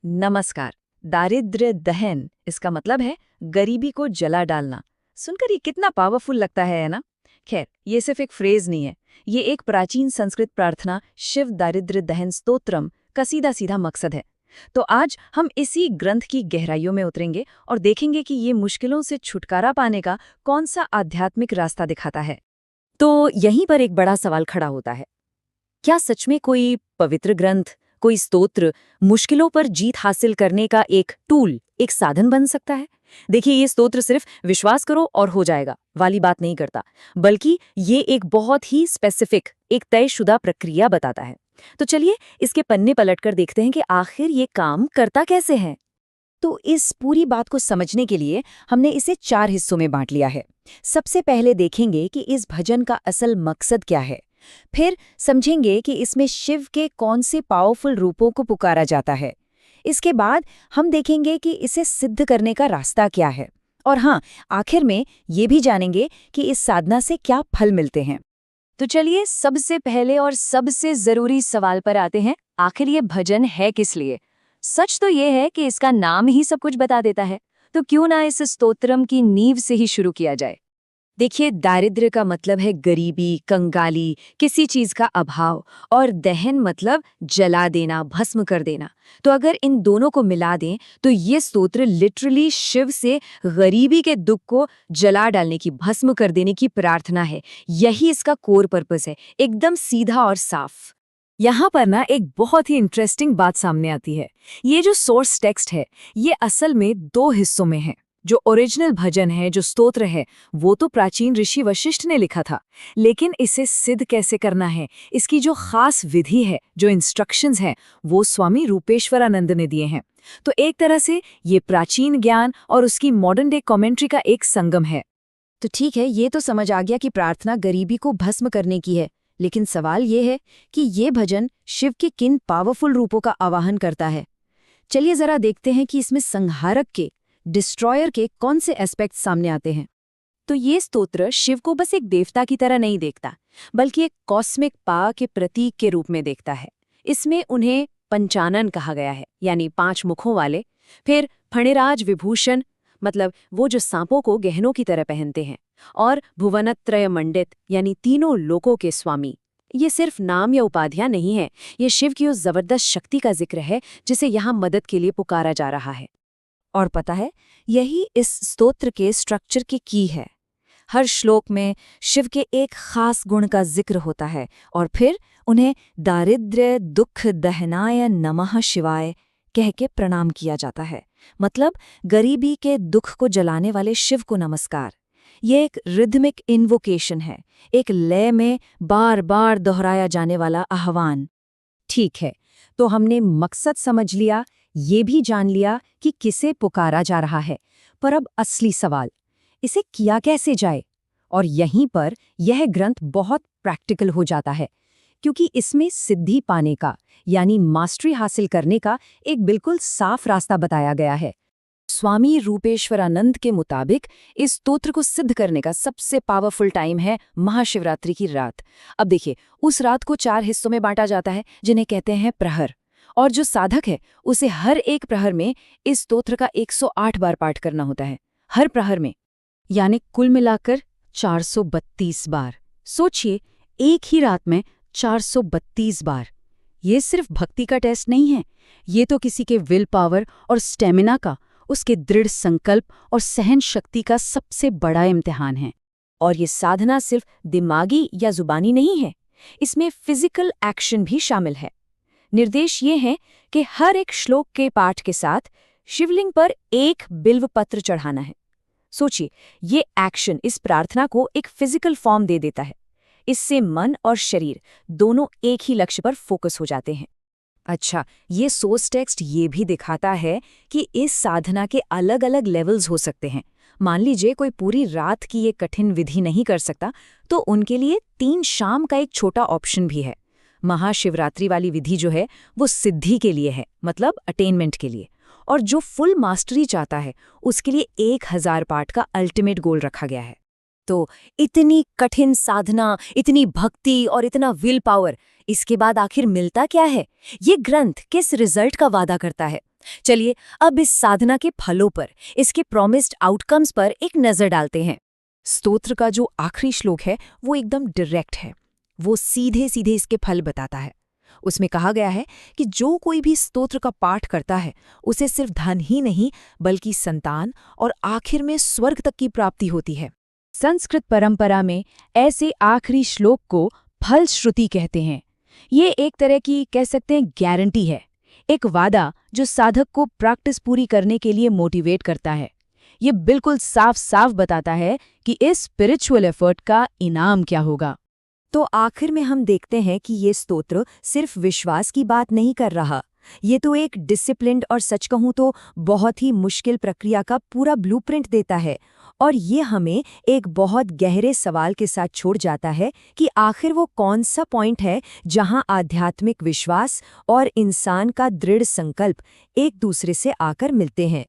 नमस्कार। दारिद्र्य दहन, इसका मतलब है गरीबी को जला डालना। सुनकर ये कितना पावरफुल लगता है ना? खैर, ये सिर्फ एक फ्रेज नहीं है। ये एक प्राचीन संस्कृत प्रार्थना शिव दारिद्र्य दहन स्तोत्रम का सीधा सीधा मकसद है। तो आज हम इसी ग्रंथ की गहराइयों में उतरेंगे और देखेंगे कि ये मुश्किलों से छुटकारा पाने का कौन सा आध्यात्मिक रास्ता दिखाता है। तो यहीं पर एक बड़ा सवाल खड़ा होता है, क्या सच में कोई पवित्र ग्रंथ, कोई स्तोत्र मुश्किलों पर जीत हासिल करने का एक टूल, एक साधन बन सकता है? देखिए, ये स्तोत्र सिर्फ विश्वास करो और हो जाएगा वाली बात नहीं करता, बल्कि ये एक बहुत ही स्पेसिफिक, एक तयशुदा प्रक्रिया बताता है। तो चलिए इसके पन्ने पलटकर देखते हैं कि आखिर ये काम करता कैसे है। तो इस पूरी बात को समझने के लिए हमने इसे 4 हिस्सों में बांट लिया है। सबसे पहले देखेंगे कि इस भजन का असल मकसद क्या है। फिर समझेंगे कि इसमें शिव के कौन से पावरफुल रूपों को पुकारा जाता है। इसके बाद हम देखेंगे कि इसे सिद्ध करने का रास्ता क्या है। और हाँ, आखिर में ये भी जानेंगे कि इस साधना से क्या फल मिलते हैं। तो चलिए सबसे पहले और सबसे जरूरी सवाल पर आते हैं, आखिर ये भजन है किस लिए? सच तो ये है कि इसका नाम ही सब कुछ बता देता है, तो क्यों ना इस स्तोत्रम की नींव से ही शुरू किया जाए। देखिए, दारिद्र्य का मतलब है गरीबी, कंगाली, किसी चीज का अभाव, और दहन मतलब जला देना, भस्म कर देना। तो अगर इन दोनों को मिला दें तो ये स्तोत्र लिटरली शिव से गरीबी के दुख को जला डालने की, भस्म कर देने की प्रार्थना है। यही इसका कोर पर्पस है, एकदम सीधा और साफ। यहाँ पर ना एक बहुत ही इंटरेस्टिंग बात सामने आती है। ये जो सोर्स टेक्स्ट है, ये असल में 2 हिस्सों में है। जो ओरिजिनल भजन है, जो स्तोत्र है, वो तो प्राचीन ऋषि वशिष्ठ ने लिखा था, लेकिन इसे सिद्ध कैसे करना है, इसकी जो खास विधि है, जो इंस्ट्रक्शंस हैं, वो स्वामी रूपेश्वरानंद ने दिए हैं। तो एक तरह से ये प्राचीन ज्ञान और उसकी मॉडर्न डे कमेंट्री का एक संगम है। तो ठीक है, ये तो समझ आ गया कि प्रार्थना गरीबी को भस्म करने की है, लेकिन सवाल ये है कि ये भजन शिव के किन पावरफुल रूपों का आवाहन करता है। चलिए जरा देखते हैं कि इसमें संहारक के, डिस्ट्रॉयर के कौन से एस्पेक्ट्स सामने आते हैं। तो ये स्तोत्र शिव को बस एक देवता की तरह नहीं देखता, बल्कि एक कॉस्मिक पावर के प्रतीक के रूप में देखता है। इसमें उन्हें पंचानन कहा गया है, यानी 5 मुखों वाले। फिर फणिराज विभूषण, मतलब वो जो सांपों को गहनों की तरह पहनते हैं। और भुवनत्रय मंडित, यानी तीनों लोकों के स्वामी। ये सिर्फ नाम या उपाधियां नहीं है, ये शिव की उस जबरदस्त शक्ति का जिक्र है जिसे यहाँ मदद के लिए पुकारा जा रहा है। और पता है, यही इस स्तोत्र के स्ट्रक्चर की है। हर श्लोक में शिव के एक खास गुण का जिक्र होता है और फिर उन्हें दारिद्र्य दुख दहनाय नमः शिवाय कह के प्रणाम किया जाता है। मतलब गरीबी के दुख को जलाने वाले शिव को नमस्कार। ये एक रिदमिक इन्वोकेशन है, एक लय में बार बार दोहराया जाने वाला आह्वान। ठीक है, तो हमने मकसद समझ लिया, ये भी जान लिया कि किसे पुकारा जा रहा है। पर अब असली सवाल, इसे किया कैसे जाए? और यहीं पर यह ग्रंथ बहुत प्रैक्टिकल हो जाता है, क्योंकि इसमें सिद्धि पाने का, यानी मास्टरी हासिल करने का एक बिल्कुल साफ रास्ता बताया गया है। स्वामी रूपेश्वरानंद के मुताबिक इस स्तोत्र को सिद्ध करने का सबसे पावरफुल टाइम है महाशिवरात्रि की रात। अब देखिए, उस रात को 4 हिस्सों में बांटा जाता है, जिन्हें कहते हैं प्रहर। और जो साधक है, उसे हर एक प्रहर में इस स्तोत्र का 108 बार पाठ करना होता है, हर प्रहर में, यानी कुल मिलाकर 432 बार। सोचिए, एक ही रात में 432 बार। ये सिर्फ भक्ति का टेस्ट नहीं है, ये तो किसी के विल पावर और स्टेमिना का, उसके दृढ़ संकल्प और सहन शक्ति का सबसे बड़ा इम्तिहान है। और ये साधना सिर्फ दिमागी या जुबानी नहीं है, इसमें फिजिकल एक्शन भी शामिल है। निर्देश ये है कि हर एक श्लोक के पाठ के साथ शिवलिंग पर एक बिल्व पत्र चढ़ाना है। सोचिए, ये एक्शन इस प्रार्थना को एक फिजिकल फॉर्म दे देता है। इससे मन और शरीर दोनों एक ही लक्ष्य पर फोकस हो जाते हैं। अच्छा, ये सोर्स टेक्स्ट ये भी दिखाता है कि इस साधना के अलग अलग लेवल्स हो सकते हैं। मान लीजिए कोई पूरी रात की ये कठिन विधि नहीं कर सकता, तो उनके लिए 3 शाम का एक छोटा ऑप्शन भी है। महाशिवरात्रि वाली विधि जो है, वो सिद्धि के लिए है, मतलब अटेनमेंट के लिए। और जो फुल मास्टरी चाहता है, उसके लिए 1000 पाठ का अल्टीमेट गोल रखा गया है। तो इतनी कठिन साधना, इतनी भक्ति और इतना विल पावर, इसके बाद आखिर मिलता क्या है? ये ग्रंथ किस रिजल्ट का वादा करता है? चलिए अब इस साधना के फलों पर, इसके प्रॉमिस्ड आउटकम्स पर एक नजर डालते हैं। स्तोत्र का जो आखिरी श्लोक है वो एकदम डायरेक्ट है। वो सीधे सीधे इसके फल बताता है। उसमें कहा गया है कि जो कोई भी स्तोत्र का पाठ करता है उसे सिर्फ धन ही नहीं बल्कि संतान और आखिर में स्वर्ग तक की प्राप्ति होती है। संस्कृत परंपरा में ऐसे आखिरी श्लोक को फलश्रुति कहते हैं। ये एक तरह की कह सकते हैं गारंटी है, एक वादा जो साधक को प्रैक्टिस पूरी करने के लिए मोटिवेट करता है। ये बिल्कुल साफ साफ बताता है कि इस स्पिरिचुअल एफर्ट का इनाम क्या होगा। तो आखिर में हम देखते हैं कि ये स्तोत्र सिर्फ विश्वास की बात नहीं कर रहा। ये तो एक डिसिप्लिन्ड और सच कहूँ तो बहुत ही मुश्किल प्रक्रिया का पूरा ब्लूप्रिंट देता है। और ये हमें एक बहुत गहरे सवाल के साथ छोड़ जाता है कि आखिर वो कौन सा पॉइंट है जहाँ आध्यात्मिक विश्वास और इंसान का दृढ़ संकल्प एक दूसरे से आकर मिलते हैं।